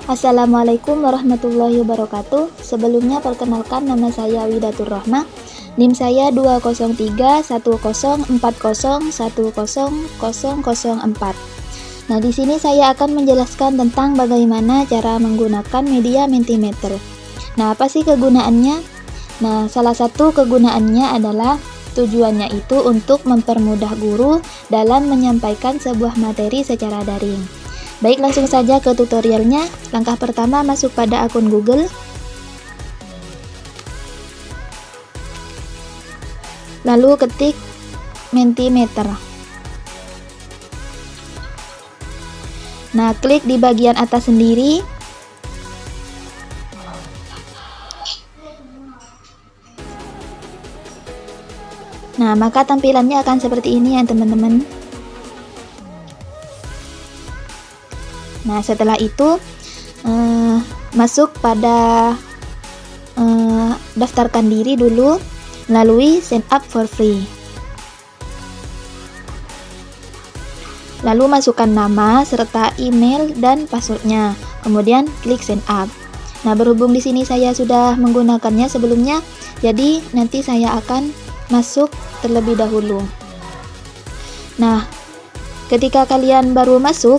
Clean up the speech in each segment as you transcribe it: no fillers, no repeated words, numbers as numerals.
Assalamualaikum warahmatullahi wabarakatuh. Sebelumnya perkenalkan, nama saya Widatur Rahmah. NIM saya 2031401010004. Nah, di sini saya akan menjelaskan tentang bagaimana cara menggunakan media Mentimeter. Nah, apa sih kegunaannya? Nah, salah satu kegunaannya adalah tujuannya itu untuk mempermudah guru dalam menyampaikan sebuah materi secara daring. Baik, langsung saja ke tutorialnya. Langkah pertama, masuk pada akun Google. Lalu ketik Mentimeter. Nah, klik di bagian atas sendiri. Nah, maka tampilannya akan seperti ini ya teman-teman. Nah, setelah itu masuk pada daftarkan diri dulu melalui sign up for free. Lalu masukkan nama serta email dan passwordnya. Kemudian klik sign up. Nah, berhubung di sini saya sudah menggunakannya sebelumnya, jadi nanti saya akan masuk terlebih dahulu. Nah, ketika kalian baru masuk,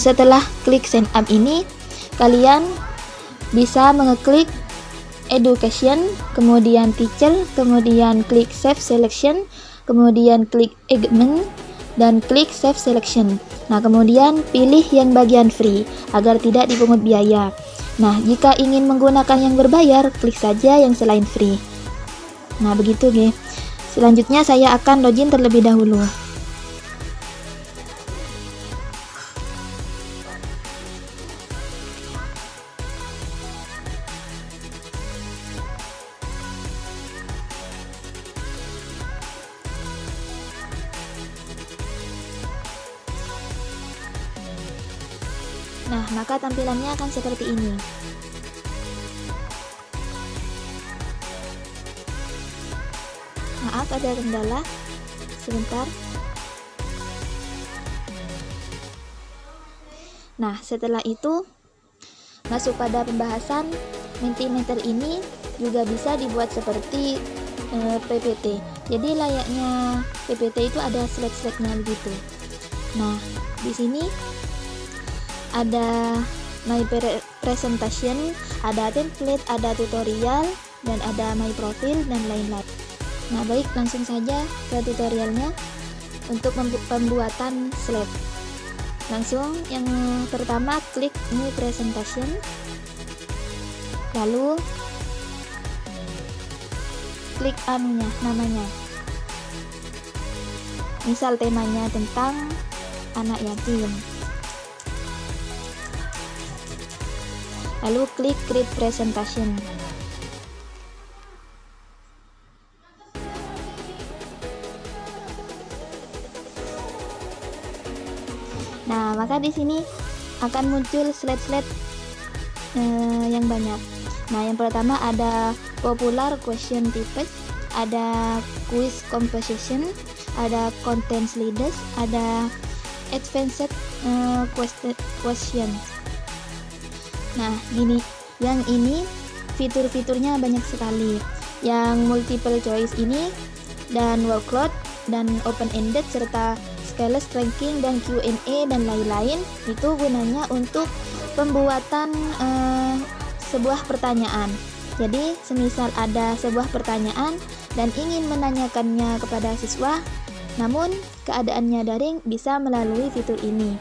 setelah klik sign up ini, kalian bisa mengeklik education, kemudian teacher, kemudian klik save selection, kemudian klik engagement, dan klik save selection. Nah, kemudian pilih yang bagian free agar tidak dipungut biaya. Nah, jika ingin menggunakan yang berbayar, klik saja yang selain free. Nah, begitu guys. Selanjutnya saya akan login terlebih dahulu. Nah, maka tampilannya akan seperti ini. Maaf, ada kendala. Sebentar. Nah, setelah itu masuk pada pembahasan. Mentimeter ini juga bisa dibuat seperti PPT. Jadi layaknya PPT itu ada slide-slide-nya begitu. Nah, di sini ada my presentation, ada template, ada tutorial, dan ada my profile dan lain-lain. Nah, baik, langsung saja ke tutorialnya untuk pembuatan slide. Langsung yang pertama klik new presentation, lalu klik namanya. Misal temanya tentang anak yatim. Lalu klik create presentation. Nah, maka di sini akan muncul slide-slide yang banyak. Nah, yang pertama ada popular question types, ada quiz composition, ada content slides, ada advanced question. Nah, gini, yang ini fitur-fiturnya banyak sekali. Yang multiple choice ini dan workload dan open-ended serta scaleless ranking dan Q&A dan lain-lain itu gunanya untuk pembuatan sebuah pertanyaan. Jadi, semisal ada sebuah pertanyaan dan ingin menanyakannya kepada siswa, namun keadaannya daring, bisa melalui fitur ini.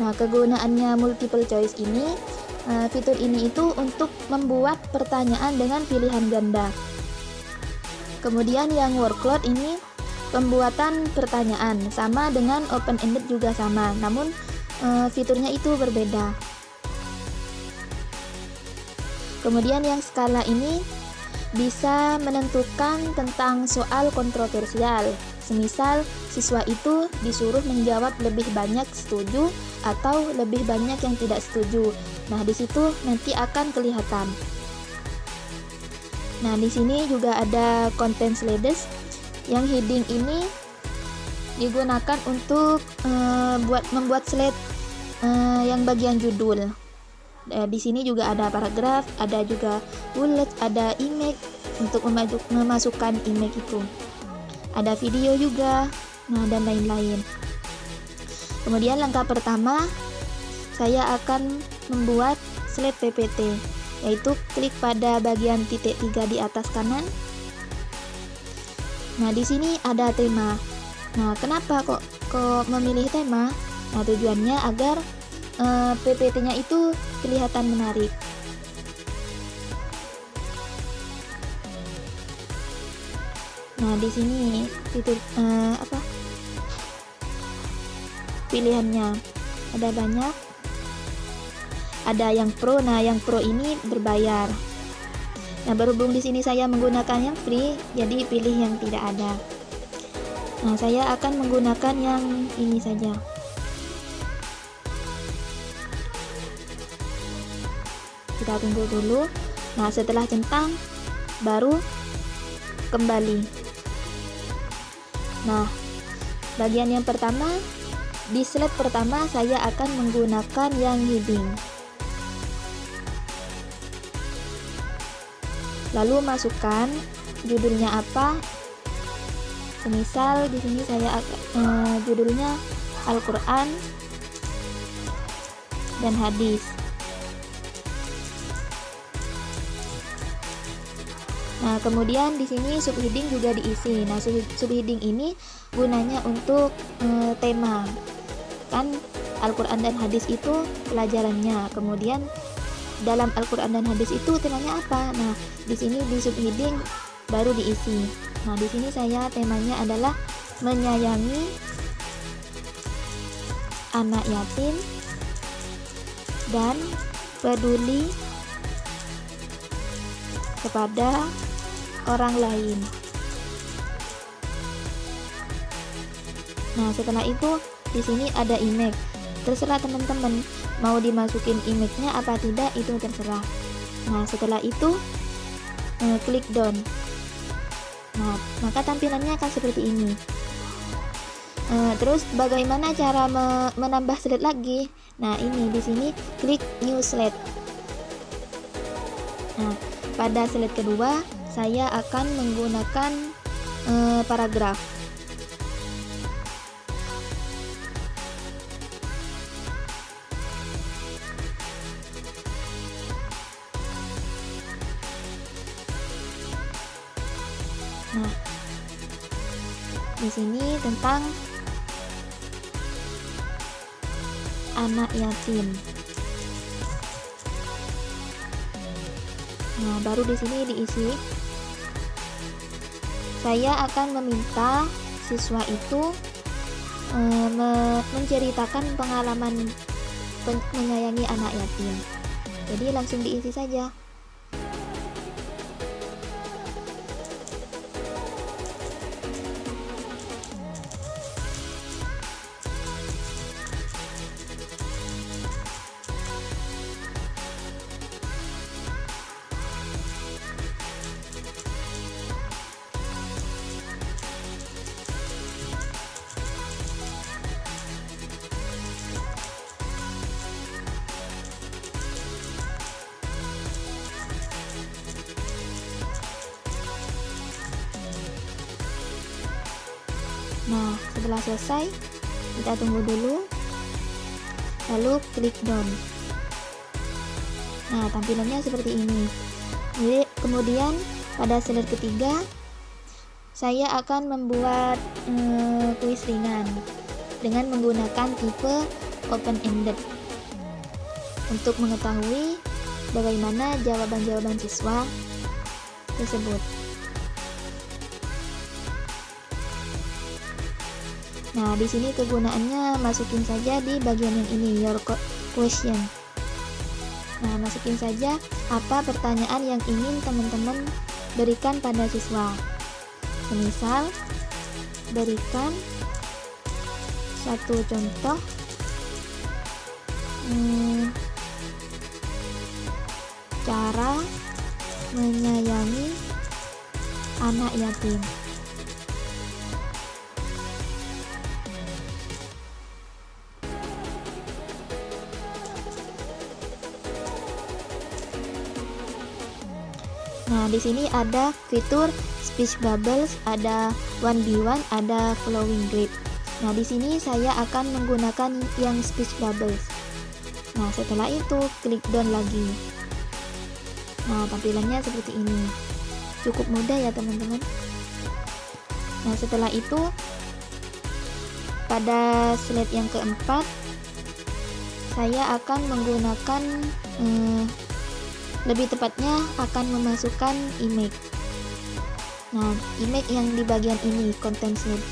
Nah, kegunaannya multiple choice ini, fitur ini itu untuk membuat pertanyaan dengan pilihan ganda. Kemudian yang workload ini pembuatan pertanyaan, sama dengan open-ended juga sama, namun fiturnya itu berbeda. Kemudian yang skala ini bisa menentukan tentang soal kontroversial. Semisal siswa itu disuruh menjawab lebih banyak setuju atau lebih banyak yang tidak setuju. Nah, di situ nanti akan kelihatan. Nah, di sini juga ada content slides. Yang heading ini digunakan untuk membuat slide yang bagian judul. Di sini juga ada paragraf, ada juga bullet, ada image untuk memasukkan image itu. Ada video juga, nah dan lain-lain. Kemudian langkah pertama, saya akan membuat slide PPT, yaitu klik pada bagian titik 3 di atas kanan. Nah, di sini ada tema. Nah, kenapa kok memilih tema? Nah, tujuannya agar PPT-nya itu kelihatan menarik. Nah, di sini itu pilihannya ada banyak. Ada yang pro. Nah, yang pro ini berbayar. Nah, berhubung di sini saya menggunakan yang free, jadi pilih yang tidak ada. Nah, saya akan menggunakan yang ini saja. Kita tunggu dulu. Nah, setelah centang baru kembali. Nah, bagian yang pertama, di slide pertama saya akan menggunakan yang heading. Lalu masukkan judulnya apa. Semisal di sini saya judulnya Al-Qur'an dan hadis. Nah, kemudian di sini subheading juga diisi. Nah, subheading ini gunanya untuk tema. Kan Al-Qur'an dan hadis itu pelajarannya. Kemudian dalam Al-Qur'an dan hadis itu temanya apa? Nah, di sini di subheading baru diisi. Nah, di sini saya temanya adalah menyayangi anak yatim dan peduli kepada orang lain. Nah, setelah itu di sini ada image. Terserah teman-teman mau dimasukin image-nya apa tidak, itu terserah. Nah, setelah itu klik done. Nah, maka tampilannya akan seperti ini. Terus bagaimana cara menambah slide lagi? Nah, ini di sini klik new slide. Nah, pada slide kedua saya akan menggunakan paragraf. Nah, di sini tentang anak yatim. Nah, baru di sini diisi. Saya akan meminta siswa itu menceritakan pengalaman menyayangi anak yatim. Jadi langsung diisi saja. Nah, setelah selesai, kita tunggu dulu, lalu klik done. Nah, tampilannya seperti ini. Jadi, kemudian pada slide ketiga, saya akan membuat kuis ringan dengan menggunakan tipe open-ended untuk mengetahui bagaimana jawaban-jawaban siswa tersebut. Nah, di sini kegunaannya masukin saja di bagian yang ini, your question. Nah, masukin saja apa pertanyaan yang ingin teman-teman berikan pada siswa. Semisal, berikan satu contoh cara menyayangi anak yatim. Nah, di sini ada fitur speech bubbles, ada 1B1, ada flowing grip. Nah, di sini saya akan menggunakan yang speech bubbles. Nah, setelah itu klik done lagi. Nah, tampilannya seperti ini. Cukup mudah ya, teman-teman. Nah, setelah itu pada slide yang keempat saya akan menggunakan lebih tepatnya akan memasukkan image. Nah, image yang di bagian ini, content slide.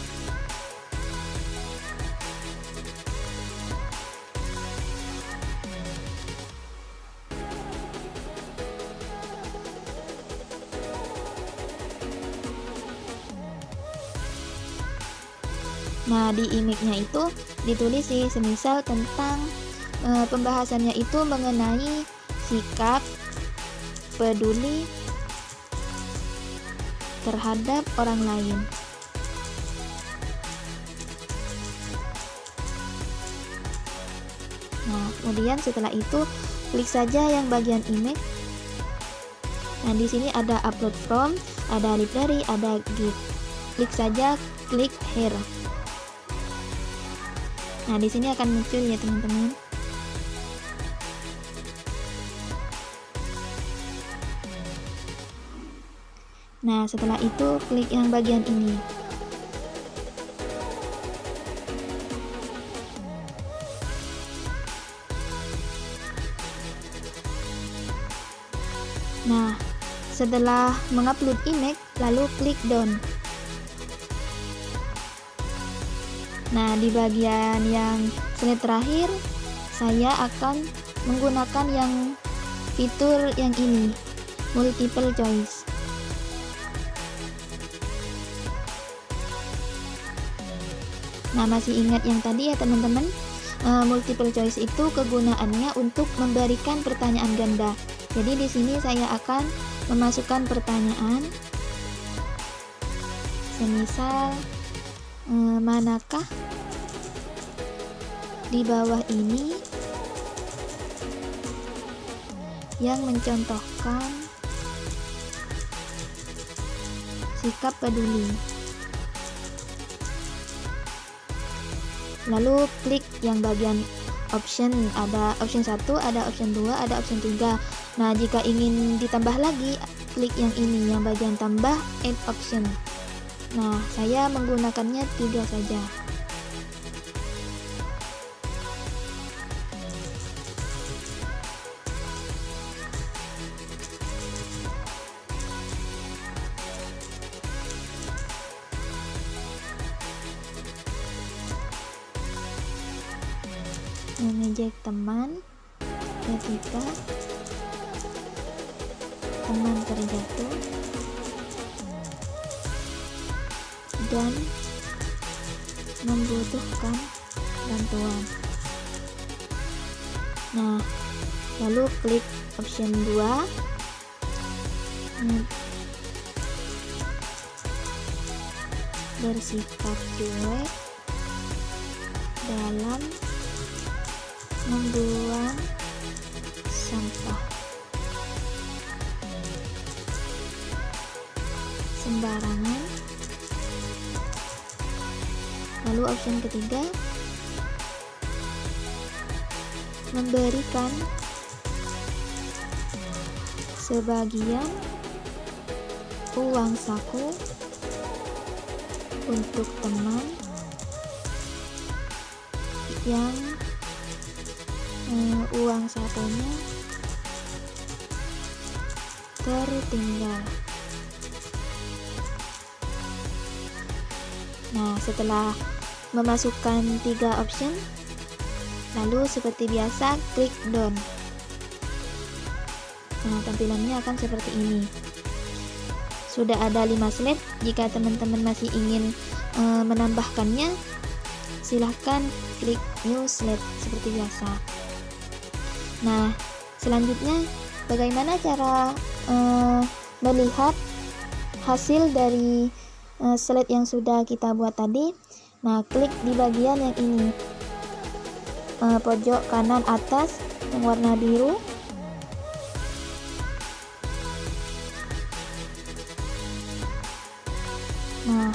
Nah, di image-nya itu ditulis sih, semisal tentang pembahasannya itu mengenai sikap peduli terhadap orang lain. Nah, kemudian setelah itu klik saja yang bagian image. Nah, di sini ada upload from, ada library, ada git. Klik saja, klik here. Nah, di sini akan muncul ya, teman-teman. Nah, setelah itu klik yang bagian ini. Nah, setelah mengupload image, lalu klik done. Nah, di bagian yang slide terakhir, saya akan menggunakan yang fitur yang ini, multiple choice. Nah, masih ingat yang tadi ya, teman-teman? Multiple choice itu kegunaannya untuk memberikan pertanyaan ganda. Jadi di sini saya akan memasukkan pertanyaan, semisal manakah di bawah ini yang mencontohkan sikap peduli. Lalu klik yang bagian option, ada option 1, ada option 2, ada option 3. Nah, jika ingin ditambah lagi, klik yang ini, yang bagian tambah add option. Nah, saya menggunakannya 3 saja. Mengejek teman ketika teman terjatuh dan membutuhkan bantuan. Nah, lalu klik option 2. Bersikap cuek dalam membuang sampah sembarangan. Lalu option ketiga, memberikan sebagian uang saku untuk teman yang uang sakunya tertinggal. Nah, setelah memasukkan 3 option, lalu seperti biasa klik done. Nah, tampilannya akan seperti ini. Sudah ada 5 slide. Jika teman-teman masih ingin menambahkannya, silahkan klik new slide seperti biasa. Nah, selanjutnya bagaimana cara melihat hasil dari slide yang sudah kita buat tadi? Nah, klik di bagian yang ini, pojok kanan atas yang warna biru. Nah,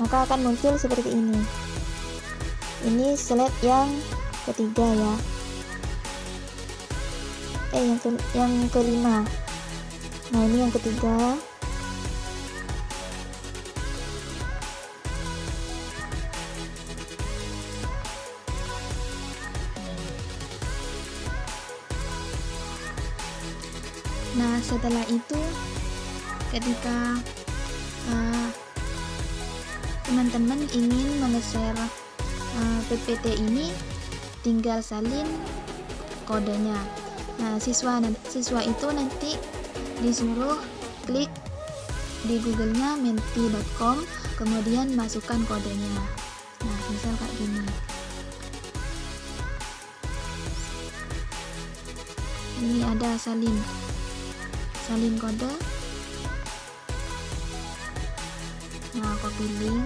maka akan muncul seperti ini. Ini slide yang ketiga ya. Yang kelima. Nah, ini yang ketiga. Nah, setelah itu ketika teman-teman ingin menge-share PPT ini, tinggal salin kodenya. Nah, siswa itu nanti disuruh klik di Google-nya menti.com, kemudian masukkan kodenya. Nah, misal kayak gini. Ini ada salin kode. Nah, copy link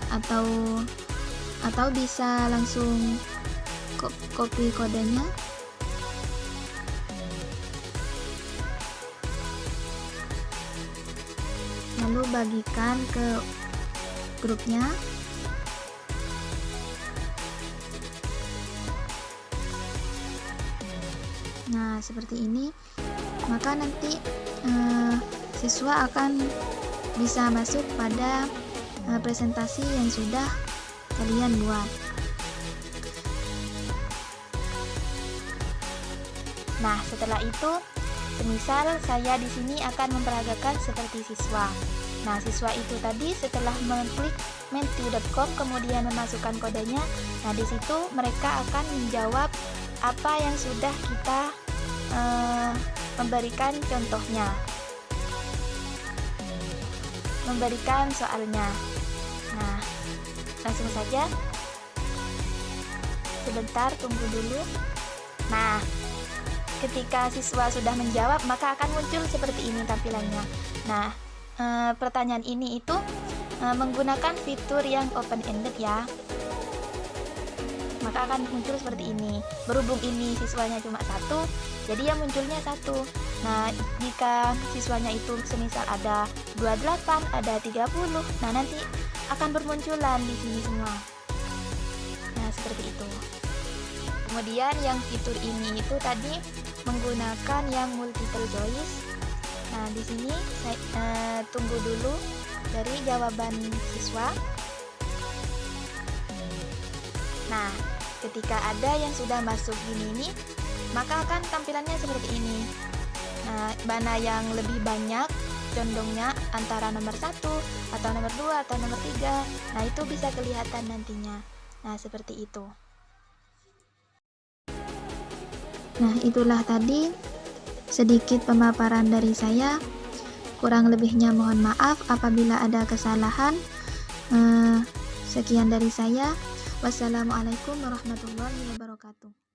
atau bisa langsung copy kodenya. Lalu bagikan ke grupnya. Nah, seperti ini. Maka nanti siswa akan bisa masuk pada presentasi yang sudah kalian buat. Nah, setelah itu, semisal saya di sini akan memperagakan seperti siswa. Nah, siswa itu tadi setelah mengklik menti.com kemudian memasukkan kodenya, nah di situ mereka akan menjawab apa yang sudah kita memberikan contohnya, memberikan soalnya. Nah, langsung saja. Sebentar, tunggu dulu. Nah, ketika siswa sudah menjawab, maka akan muncul seperti ini tampilannya. Nah, pertanyaan ini itu menggunakan fitur yang open-ended ya. Maka akan muncul seperti ini. Berhubung ini siswanya cuma satu, jadi yang munculnya satu. Nah, jika siswanya itu semisal ada 28, ada 30, nah nanti akan bermunculan di sini semua. Nah, seperti itu. Kemudian yang fitur ini itu tadi menggunakan yang multiple choice. Nah, di sini saya tunggu dulu dari jawaban siswa. Nah, ketika ada yang sudah masuk gini nih, maka akan tampilannya seperti ini. Nah, mana yang lebih banyak condongnya antara nomor 1 atau nomor 2 atau nomor 3. Nah, itu bisa kelihatan nantinya. Nah, seperti itu. Nah, itulah tadi sedikit pemaparan dari saya. Kurang lebihnya mohon maaf apabila ada kesalahan. Sekian dari saya. Wassalamualaikum warahmatullahi wabarakatuh.